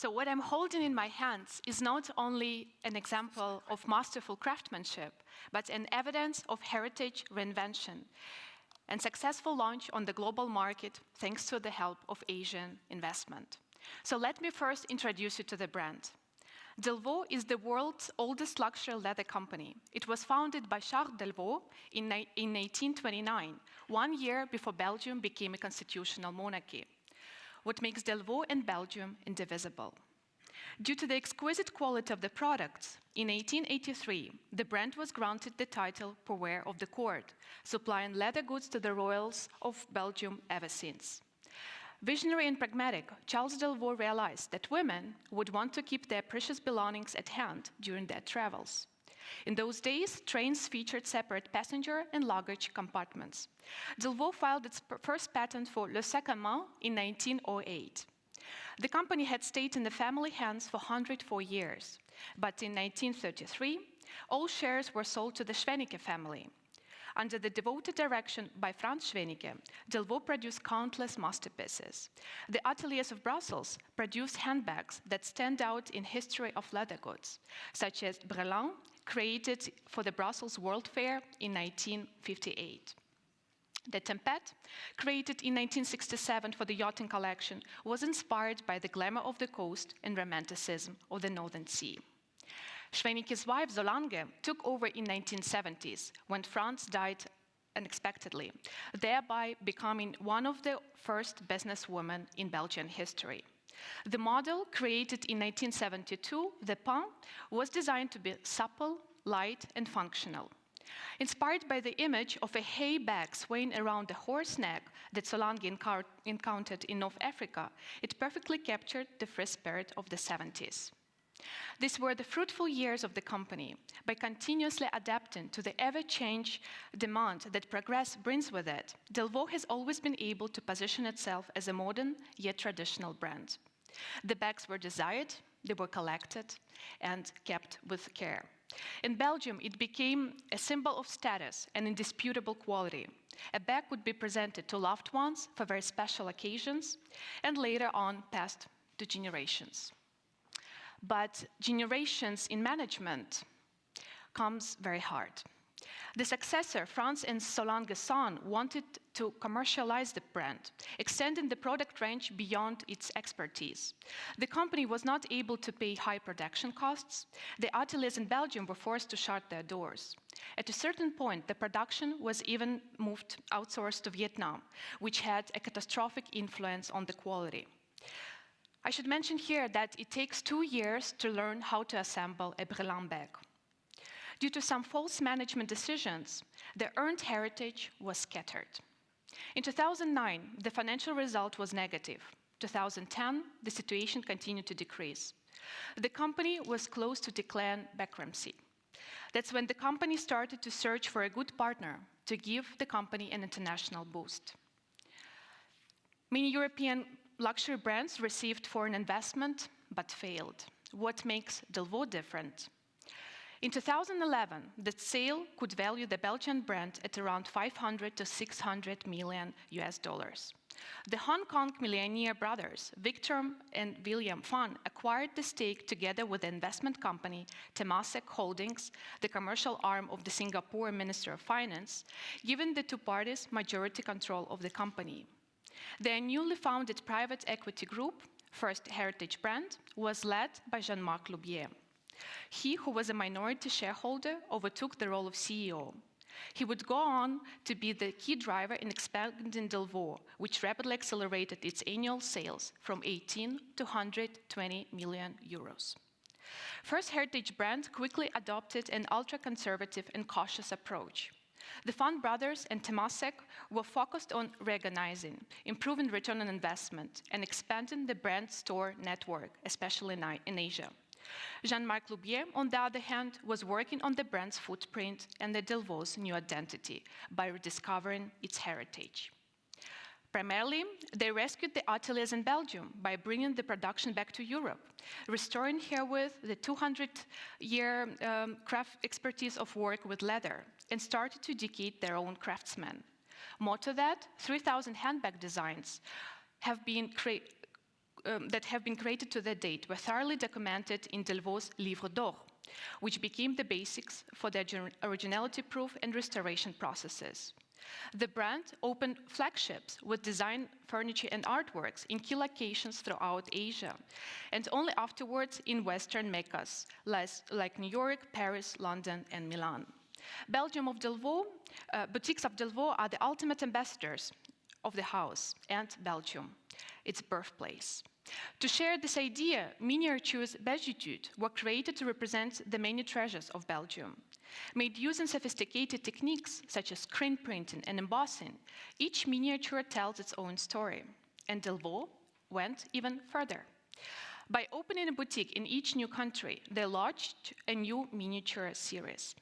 So what I'm holding in my hands is not only an example of masterful craftsmanship, but an evidence of heritage reinvention and successful launch on the global market thanks to the help of Asian investment. So let me first introduce you to the brand. Delvaux is the world's oldest luxury leather company. It was founded by Charles Delvaux in 1829, 1 year before Belgium became a constitutional monarchy. What makes Delvaux and Belgium indivisible? Due to the exquisite quality of the products, in 1883, the brand was granted the title Purveyor of the Court, supplying leather goods to the royals of Belgium ever since. Visionary and pragmatic, Charles Delvaux realized that women would want to keep their precious belongings at hand during their travels. In those days, trains featured separate passenger and luggage compartments. Delvaux filed its first patent for le sac à main in 1908. The company had stayed in the family hands for 104 years, but in 1933, all shares were sold to the Schwenneke family. Under the devoted direction by Franz Schwenneke, Delvaux produced countless masterpieces. The ateliers of Brussels produced handbags that stand out in history of leather goods, such as Brelan, created for the Brussels World Fair in 1958. The Tempête, created in 1967 for the yachting collection, was inspired by the glamour of the coast and romanticism of the Northern Sea. Schwenneke's wife Solange took over in 1970s when Franz died unexpectedly, thereby becoming one of the first businesswomen in Belgian history. The model, created in 1972, the Pain, was designed to be supple, light, and functional. Inspired by the image of a hay bag swaying around the horse neck that Solange encountered in North Africa, it perfectly captured the free spirit of the 70s. These were the fruitful years of the company. By continuously adapting to the ever-changing demand that progress brings with it, Delvaux has always been able to position itself as a modern yet traditional brand. The bags were desired, they were collected, and kept with care. In Belgium, it became a symbol of status and indisputable quality. A bag would be presented to loved ones for very special occasions, and later on passed to generations. But generations in management comes very hard. The successor, Franz and Solange's son, wanted to commercialize the brand, extending the product range beyond its expertise. The company was not able to pay high production costs. The ateliers in Belgium were forced to shut their doors. At a certain point, the production was even outsourced to Vietnam, which had a catastrophic influence on the quality. I should mention here that it takes 2 years to learn how to assemble a Brelan bag. Due to some false management decisions, the earned heritage was scattered. In 2009, the financial result was negative. 2010, the situation continued to decrease. The company was close to declaring bankruptcy. That's when the company started to search for a good partner to give the company an international boost. Many European luxury brands received foreign investment, but failed. What makes Delvaux different? In 2011, the sale could value the Belgian brand at around 500 to 600 million US dollars. The Hong Kong millionaire brothers, Victor and William Fan, acquired the stake together with the investment company Temasek Holdings, the commercial arm of the Singapore Minister of Finance, giving the two parties majority control of the company. Their newly founded private equity group, First Heritage Brand, was led by Jean-Marc Loubier. He, who was a minority shareholder, overtook the role of CEO. He would go on to be the key driver in expanding Delvaux, which rapidly accelerated its annual sales from 18 to 120 million euros. First Heritage Brand quickly adopted an ultra-conservative and cautious approach. The Fan brothers and Temasek were focused on reorganizing, improving return on investment, and expanding the brand store network, especially in Asia. Jean-Marc Loubier, on the other hand, was working on the brand's footprint and the Delvaux's new identity by rediscovering its heritage. Primarily, they rescued the ateliers in Belgium by bringing the production back to Europe, restoring herewith the 200-year craft expertise of work with leather, and started to educate their own craftsmen. More to that, 3,000 handbag designs have been that have been created to that date were thoroughly documented in Delvaux' Livre d'Or, which became the basics for their originality proof and restoration processes. The brand opened flagships with design, furniture, and artworks in key locations throughout Asia, and only afterwards in Western meccas like New York, Paris, London, and Milan. Boutiques of Delvaux are the ultimate ambassadors of the house and Belgium, its birthplace. To share this idea, miniatures bijoutudes were created to represent the many treasures of Belgium. Made using sophisticated techniques such as screen printing and embossing, each miniature tells its own story. And Delvaux went even further. By opening a boutique in each new country, they launched a new miniature series.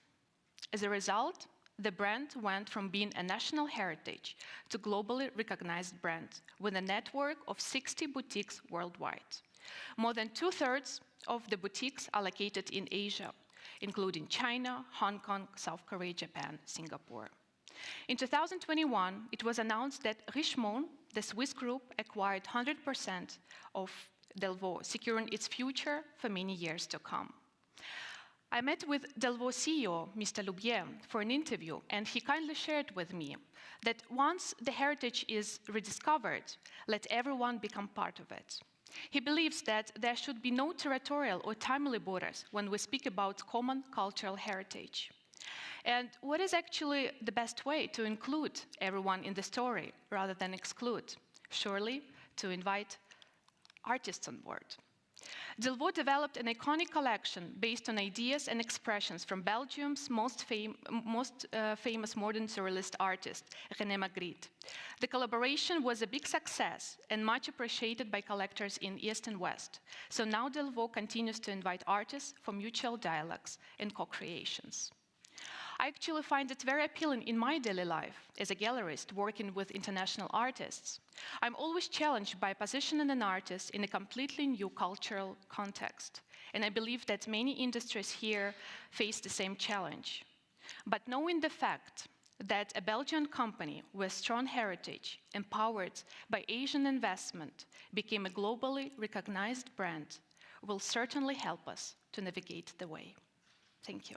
As a result, the brand went from being a national heritage to globally recognized brand with a network of 60 boutiques worldwide. More than 2/3 of the boutiques are located in Asia, including China, Hong Kong, South Korea, Japan, Singapore. In 2021, it was announced that Richemont, the Swiss group, acquired 100% of Delvaux, securing its future for many years to come. I met with Delvaux CEO, Mr. Loubier, for an interview, and he kindly shared with me that once the heritage is rediscovered, let everyone become part of it. He believes that there should be no territorial or timely borders when we speak about common cultural heritage. And what is actually the best way to include everyone in the story rather than exclude? Surely to invite artists on board. Delvaux developed an iconic collection based on ideas and expressions from Belgium's most famous modern surrealist artist, René Magritte. The collaboration was a big success and much appreciated by collectors in East and West. So now Delvaux continues to invite artists for mutual dialogues and co-creations. I actually find it very appealing in my daily life as a gallerist working with international artists. I'm always challenged by positioning an artist in a completely new cultural context. And I believe that many industries here face the same challenge. But knowing the fact that a Belgian company with strong heritage, empowered by Asian investment, became a globally recognized brand will certainly help us to navigate the way. Thank you.